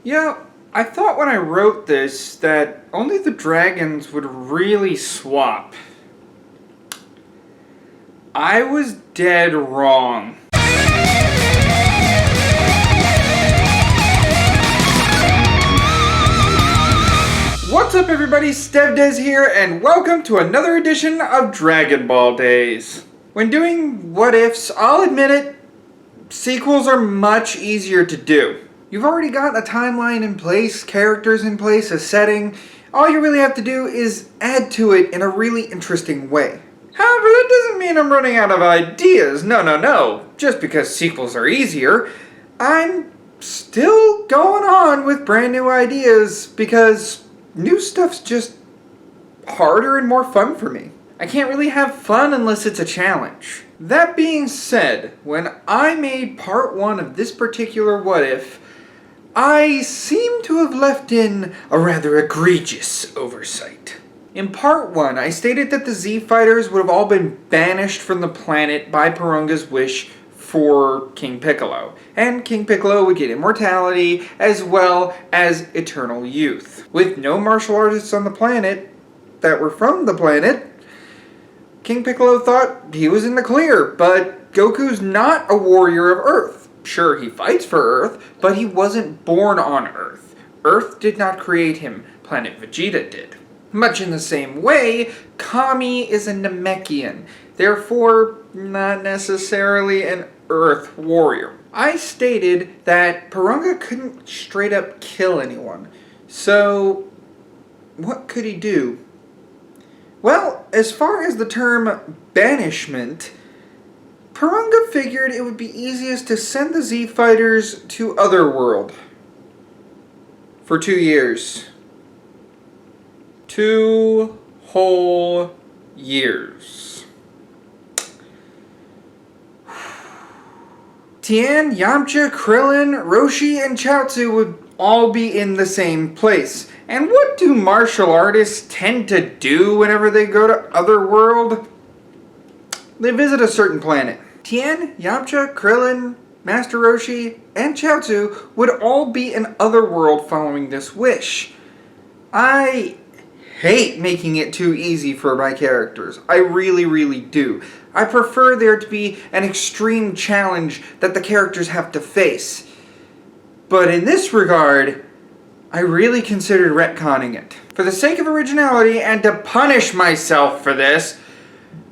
Yeah, I thought when I wrote this that only the dragons would really swap. I was dead wrong. What's up everybody, StevDez here, and welcome to another edition of Dragon Ball Days. When doing what ifs, I'll admit it, sequels are much easier to do. You've already got a timeline in place, characters in place, a setting. All you really have to do is add to it in a really interesting way. However, that doesn't mean I'm running out of ideas. No. Just because sequels are easier, I'm still going on with brand new ideas because new stuff's just harder and more fun for me. I can't really have fun unless it's a challenge. That being said, when I made part 1 of this particular what if, I seem to have left in a rather egregious oversight. In part 1, I stated that the Z Fighters would have all been banished from the planet by Porunga's wish for King Piccolo, and King Piccolo would get immortality as well as eternal youth. With no martial artists on the planet that were from the planet, King Piccolo thought he was in the clear, but Goku's not a warrior of Earth. Sure, he fights for Earth, but he wasn't born on Earth. Earth did not create him, planet Vegeta did. Much in the same way, Kami is a Namekian, therefore not necessarily an Earth warrior. I stated that Porunga couldn't straight up kill anyone, so what could he do? Well, as far as the term banishment, Porunga figured it would be easiest to send the Z Fighters to Otherworld for 2 years. 2 whole years. Tien, Yamcha, Krillin, Roshi, and Chaozu would all be in the same place. And what do martial artists tend to do whenever they go to Otherworld? They visit a certain planet. Tien, Yamcha, Krillin, Master Roshi, and Chaozu would all be in Otherworld following this wish. I hate making it too easy for my characters. I really do. I prefer there to be an extreme challenge that the characters have to face. But in this regard, I really considered retconning it. For the sake of originality and to punish myself for this,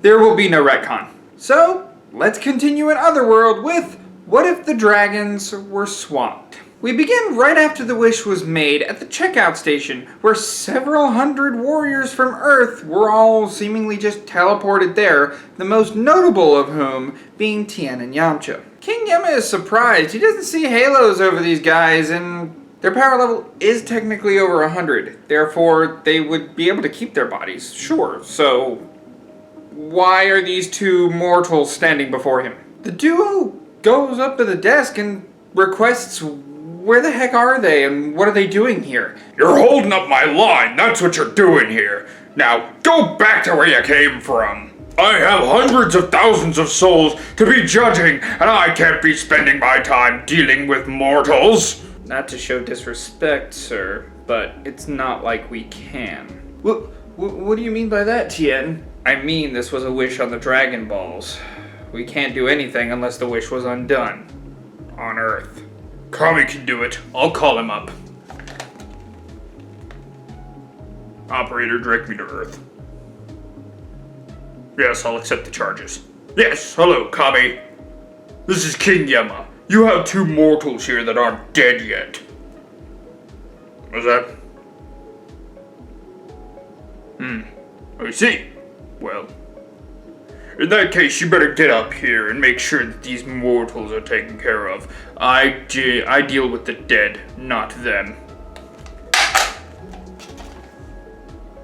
there will be no retcon. So, let's continue in Otherworld with what if the dragons were swapped? We begin right after the wish was made at the checkout station, where several hundred warriors from Earth were all seemingly just teleported there, the most notable of whom being Tien and Yamcha. King Yama is surprised. He doesn't see halos over these guys, and their power level is technically over 100. Therefore, they would be able to keep their bodies, sure. So, why are these two mortals standing before him? The duo goes up to the desk and requests, where the heck are they and what are they doing here? You're holding up my line, that's what you're doing here. Now, go back to where you came from. I have hundreds of thousands of souls to be judging, and I can't be spending my time dealing with mortals. Not to show disrespect, sir, but it's not like we can. What do you mean by that, Tien? I mean, this was a wish on the Dragon Balls. We can't do anything unless the wish was undone. On Earth. Kami can do it. I'll call him up. Operator, direct me to Earth. Yes, I'll accept the charges. Yes, hello, Kami. This is King Yama. You have 2 mortals here that aren't dead yet. What's that? I see. Well, in that case, you better get up here and make sure that these mortals are taken care of. I deal with the dead, not them.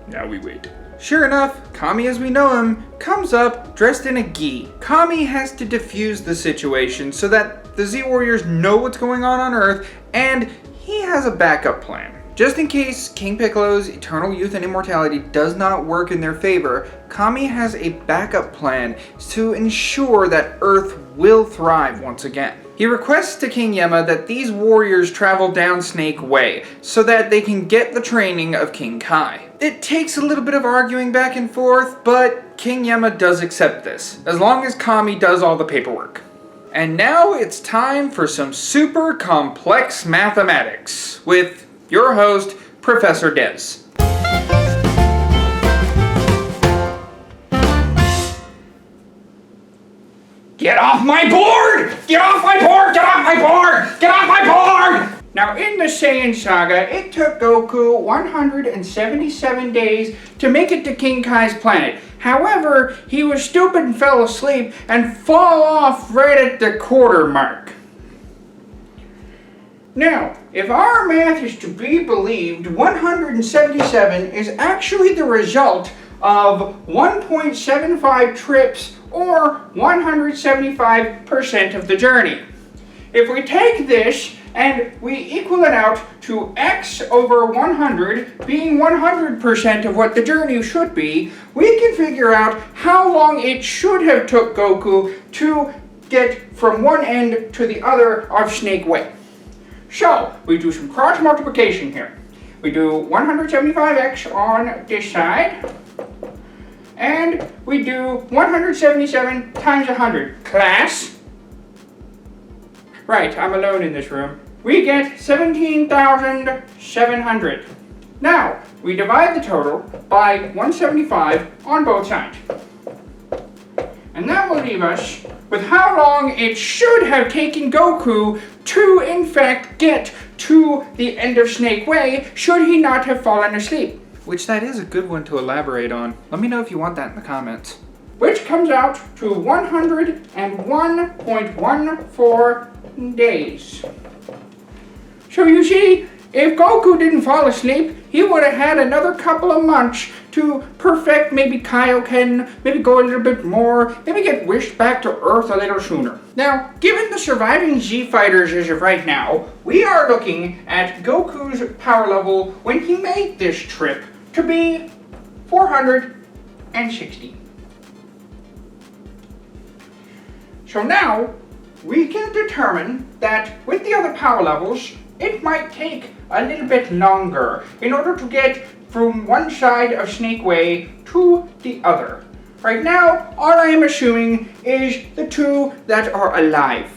Now we wait. Sure enough, Kami as we know him comes up dressed in a gi. Kami has to defuse the situation so that the Z Warriors know what's going on Earth, and he has a backup plan. Just in case King Piccolo's eternal youth and immortality does not work in their favor, Kami has a backup plan to ensure that Earth will thrive once again. He requests to King Yemma that these warriors travel down Snake Way so that they can get the training of King Kai. It takes a little bit of arguing back and forth, but King Yemma does accept this, as long as Kami does all the paperwork. And now it's time for some super complex mathematics with your host, Professor Des. Get off my board! Get off my board! Get off my board! Get off my board! Now, in the Saiyan Saga, it took Goku 177 days to make it to King Kai's planet. However, he was stupid and fell asleep and fall off right at the quarter mark. Now, if our math is to be believed, 177 is actually the result of 1.75 trips or 175% of the journey. If we take this and we equal it out to x over 100 being 100% of what the journey should be, we can figure out how long it should have took Goku to get from one end to the other of Snake Way. So, we do some cross multiplication here. We do 175x on this side, and we do 177 times 100. Class? Right, I'm alone in this room. We get 17,700. Now, we divide the total by 175 on both sides. And that will leave us with how long it should have taken Goku to, in fact, get to the end of Snake Way should he not have fallen asleep. Which that is a good one to elaborate on. Let me know if you want that in the comments. Which comes out to 101.14 days. So you see, if Goku didn't fall asleep, he would have had another couple of months to perfect maybe Kaioken, maybe go a little bit more, maybe get wished back to Earth a little sooner. Now, given the surviving Z Fighters as of right now, we are looking at Goku's power level when he made this trip to be 460. So now, we can determine that with the other power levels, it might take a little bit longer in order to get from one side of Snake Way to the other. Right now, all I am assuming is the two that are alive.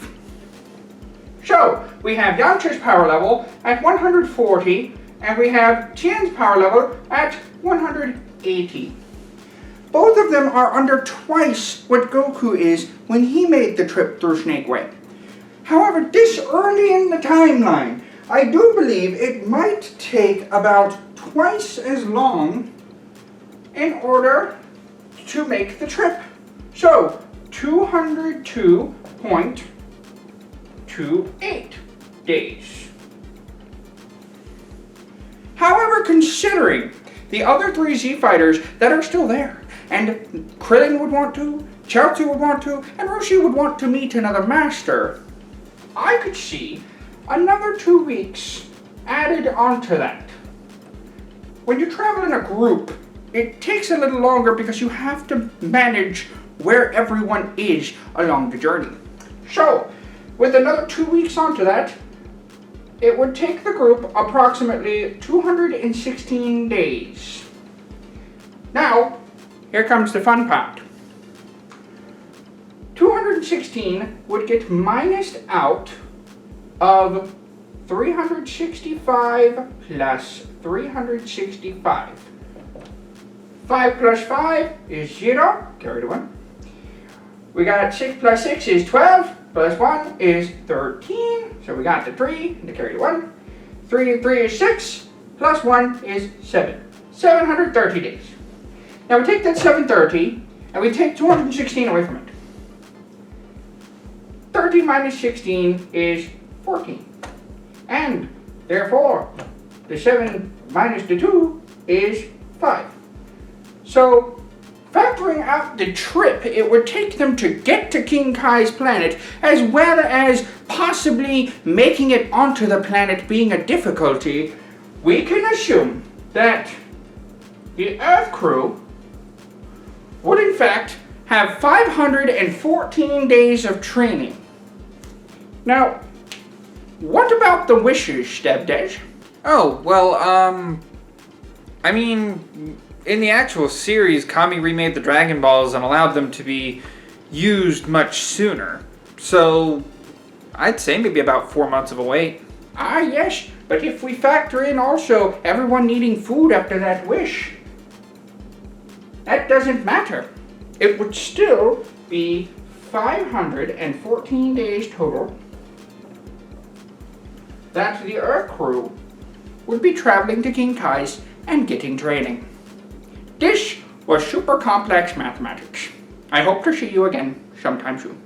So, we have Yamcha's power level at 140, and we have Tien's power level at 180. Both of them are under twice what Goku is when he made the trip through Snake Way. However, this early in the timeline, I do believe it might take about twice as long in order to make the trip. So, 202.28 days. However, considering the other three Z Fighters that are still there, and Krillin would want to, Chaozu would want to, and Roshi would want to meet another master, I could see another 2 weeks added onto that. When you travel in a group, it takes a little longer because you have to manage where everyone is along the journey. So, with another 2 weeks onto that, it would take the group approximately 216 days. Now, here comes the fun part. 216 would get minused out of 365 plus 365. 5 plus 5 is 0, carry the 1. We got 6 plus 6 is 12, plus 1 is 13, so we got the 3, and to carry the 1. 3 and 3 is 6, plus 1 is 7. 730 days. Now we take that 730, and we take 216 away from it. 30 minus 16 is 14. And, therefore, the 7 minus the 2 is 5. So, factoring out the trip it would take them to get to King Kai's planet, as well as possibly making it onto the planet being a difficulty, we can assume that the Earth crew would in fact have 514 days of training. Now, what about the wishes, Stebdes? Oh, well, I mean, in the actual series, Kami remade the Dragon Balls and allowed them to be used much sooner. So, I'd say maybe about 4 months of a wait. Ah, yes, but if we factor in also everyone needing food after that wish, that doesn't matter. It would still be 514 days total that the Earth crew would be traveling to King Kai's and getting training. This was super complex mathematics. I hope to see you again sometime soon.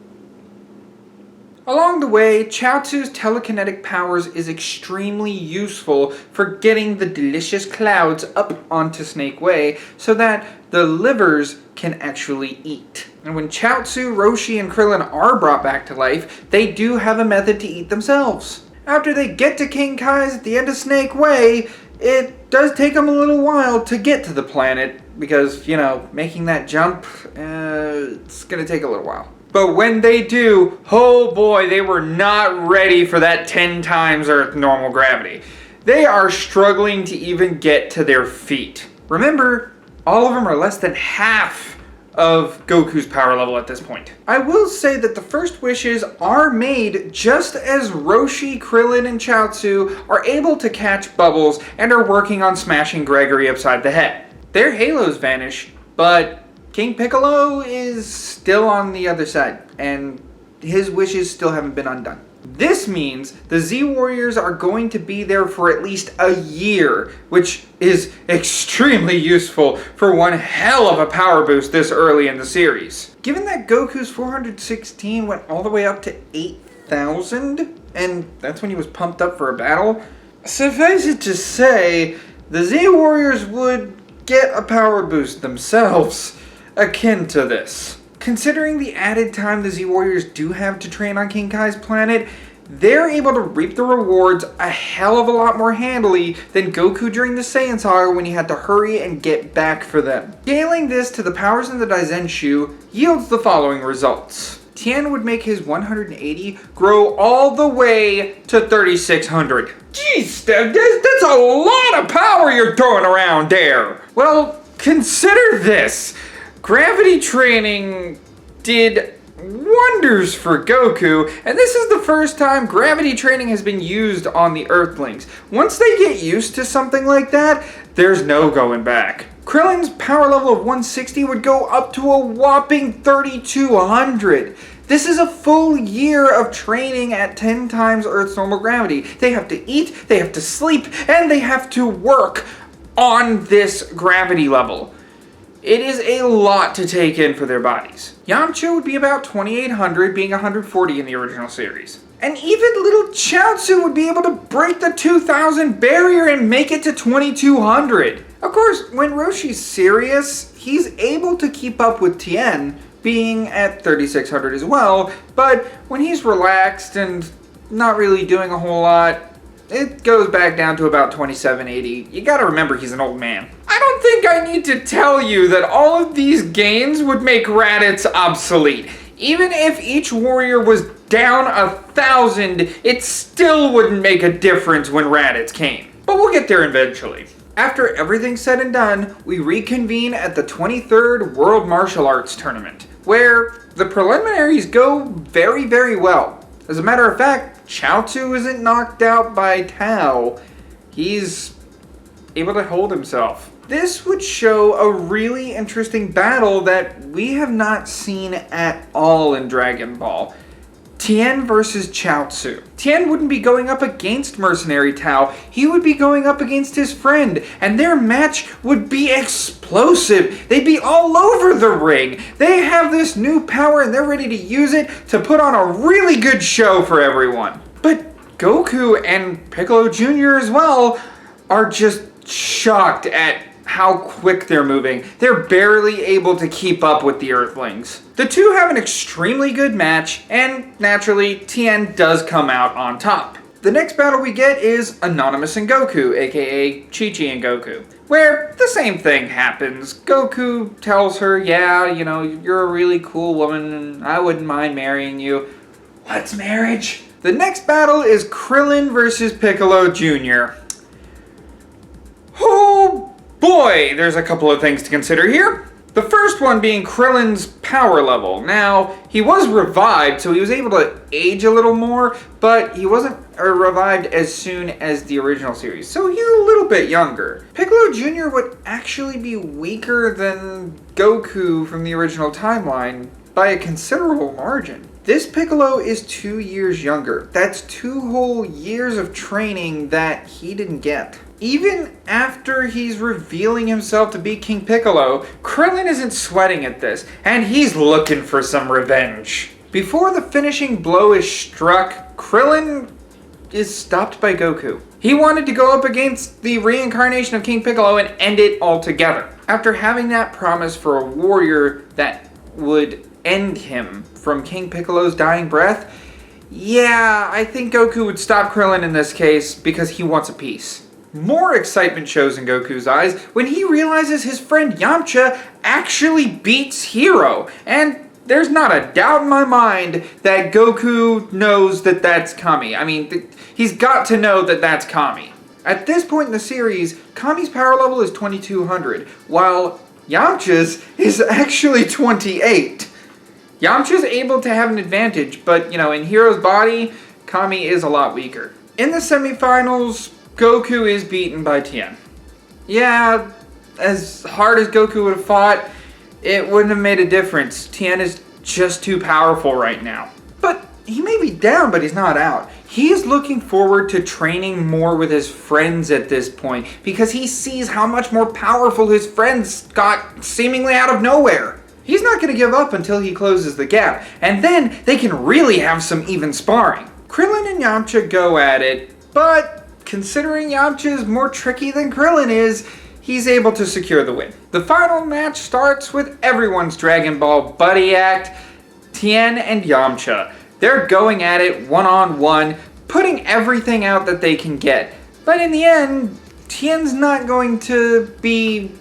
Along the way, Chaozu's telekinetic powers is extremely useful for getting the delicious clouds up onto Snake Way so that the livers can actually eat. And when Chaozu, Roshi, and Krillin are brought back to life, they do have a method to eat themselves. After they get to King Kai's at the end of Snake Way, it does take them a little while to get to the planet because, you know, making that jump, it's gonna take a little while. But when they do, oh boy, they were not ready for that 10 times Earth normal gravity. They are struggling to even get to their feet. Remember, all of them are less than half of Goku's power level at this point. I will say that the first wishes are made just as Roshi, Krillin, and Chaozu are able to catch bubbles and are working on smashing Gregory upside the head. Their halos vanish, but King Piccolo is still on the other side, and his wishes still haven't been undone. This means the Z-Warriors are going to be there for at least a year, which is extremely useful for one hell of a power boost this early in the series. Given that Goku's 416 went all the way up to 8,000, and that's when he was pumped up for a battle, suffice it to say, the Z-Warriors would get a power boost themselves akin to this. Considering the added time the Z-Warriors do have to train on King Kai's planet, they're able to reap the rewards a hell of a lot more handily than Goku during the Saiyan Saga when he had to hurry and get back for them. Scaling this to the powers in the Daizenshu yields the following results. Tien would make his 180 grow all the way to 3,600. Jeez, that's a lot of power you're throwing around there. Well, consider this. Gravity training did wonders for Goku, and this is the first time gravity training has been used on the Earthlings. Once they get used to something like that, there's no going back. Krillin's power level of 160 would go up to a whopping 3,200. This is a full year of training at 10 times Earth's normal gravity. They have to eat, they have to sleep, and they have to work on this gravity level. It is a lot to take in for their bodies. Yamcha would be about 2,800, being 140 in the original series. And even little Chaozu would be able to break the 2,000 barrier and make it to 2,200. Of course, when Roshi's serious, he's able to keep up with Tien, being at 3,600 as well, but when he's relaxed and not really doing a whole lot, it goes back down to about 2,780. You gotta remember he's an old man. I don't think I need to tell you that all of these gains would make Raditz obsolete. Even if each warrior was down 1,000, it still wouldn't make a difference when Raditz came. But we'll get there eventually. After everything's said and done, we reconvene at the 23rd World Martial Arts Tournament, where the preliminaries go very, very well. As a matter of fact, Chaozu isn't knocked out by Tao. He's able to hold himself. This would show a really interesting battle that we have not seen at all in Dragon Ball. Tien versus Chaozu. Tien wouldn't be going up against Mercenary Tao, he would be going up against his friend, and their match would be explosive. They'd be all over the ring. They have this new power and they're ready to use it to put on a really good show for everyone. But Goku and Piccolo Jr. as well are just shocked at how quick they're moving. They're barely able to keep up with the Earthlings. The two have an extremely good match, and naturally, Tien does come out on top. The next battle we get is Anonymous and Goku, aka Chi-Chi and Goku, where the same thing happens. Goku tells her, yeah, you know, you're a really cool woman and I wouldn't mind marrying you. What's marriage? The next battle is Krillin versus Piccolo Jr. Oh boy, there's a couple of things to consider here. The first one being Krillin's power level. Now, he was revived, so he was able to age a little more, but he wasn't revived as soon as the original series, so he's a little bit younger. Piccolo Jr. would actually be weaker than Goku from the original timeline by a considerable margin. This Piccolo is 2 years younger. That's 2 whole years of training that he didn't get. Even after he's revealing himself to be King Piccolo, Krillin isn't sweating at this, and he's looking for some revenge. Before the finishing blow is struck, Krillin is stopped by Goku. He wanted to go up against the reincarnation of King Piccolo and end it altogether. After having that promise for a warrior that would end him from King Piccolo's dying breath, yeah, I think Goku would stop Krillin in this case because he wants a piece. More excitement shows in Goku's eyes when he realizes his friend Yamcha actually beats Hero, and there's not a doubt in my mind that Goku knows that that's Kami. I mean, he's got to know that that's Kami. At this point in the series, Kami's power level is 2200, while Yamcha's is actually 28. Yamcha's able to have an advantage, but, you know, in Hero's body, Kami is a lot weaker. In the semifinals, Goku is beaten by Tien. Yeah, as hard as Goku would have fought, it wouldn't have made a difference. Tien is just too powerful right now. But he may be down, but he's not out. He is looking forward to training more with his friends at this point because he sees how much more powerful his friends got seemingly out of nowhere. He's not going to give up until he closes the gap, and then they can really have some even sparring. Krillin and Yamcha go at it, but considering Yamcha is more tricky than Krillin is, he's able to secure the win. The final match starts with everyone's Dragon Ball buddy act, Tien and Yamcha. They're going at it one-on-one, putting everything out that they can get. But in the end, Tien's not going to be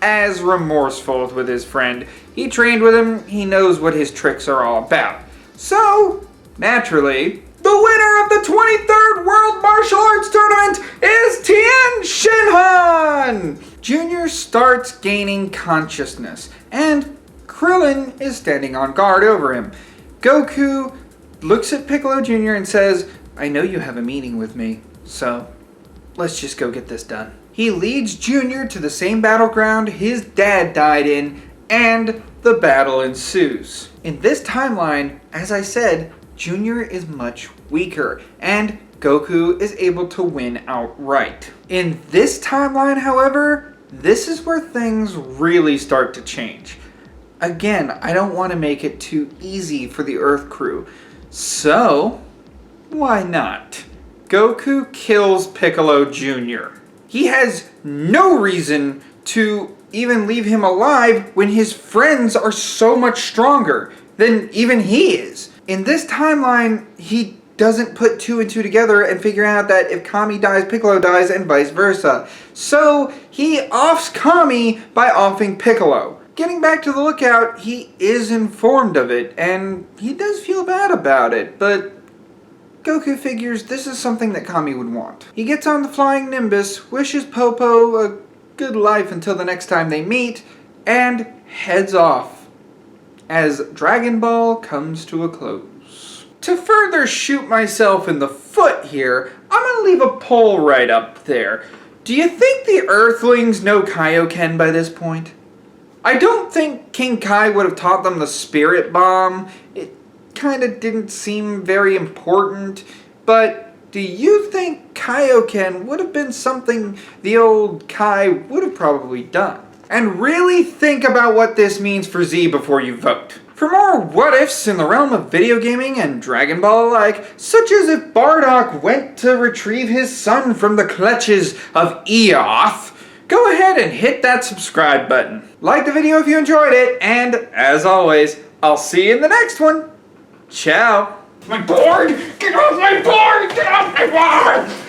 as remorseful with his friend. He trained with him, he knows what his tricks are all about. So, naturally, the winner of the 23rd World Martial Arts Tournament is Tien Shinhan! Junior starts gaining consciousness, and Krillin is standing on guard over him. Goku looks at Piccolo Jr. and says, I know you have a meeting with me, so let's just go get this done. He leads Junior to the same battleground his dad died in, and the battle ensues. In this timeline, as I said, Junior is much weaker, and Goku is able to win outright. In this timeline, however, this is where things really start to change. Again, I don't want to make it too easy for the Earth crew, so why not? Goku kills Piccolo Jr. He has no reason to even leave him alive when his friends are so much stronger than even he is. In this timeline, he doesn't put 2 and 2 together and figure out that if Kami dies, Piccolo dies, and vice versa. So he offs Kami by offing Piccolo. Getting back to the Lookout, he is informed of it, and he does feel bad about it, but Goku figures this is something that Kami would want. He gets on the Flying Nimbus, wishes Popo a good life until the next time they meet, and heads off as Dragon Ball comes to a close. To further shoot myself in the foot here, I'm gonna leave a poll right up there. Do you think the Earthlings know Kaioken by this point? I don't think King Kai would have taught them the Spirit Bomb. It kind of didn't seem very important, but do you think Kaioken would have been something the old Kai would have probably done? And really think about what this means for Z before you vote. For more what-ifs in the realm of video gaming and Dragon Ball alike, such as if Bardock went to retrieve his son from the clutches of Eoth, go ahead and hit that subscribe button. Like the video if you enjoyed it, and as always, I'll see you in the next one. Ciao! My board! Get off my board! Get off my board!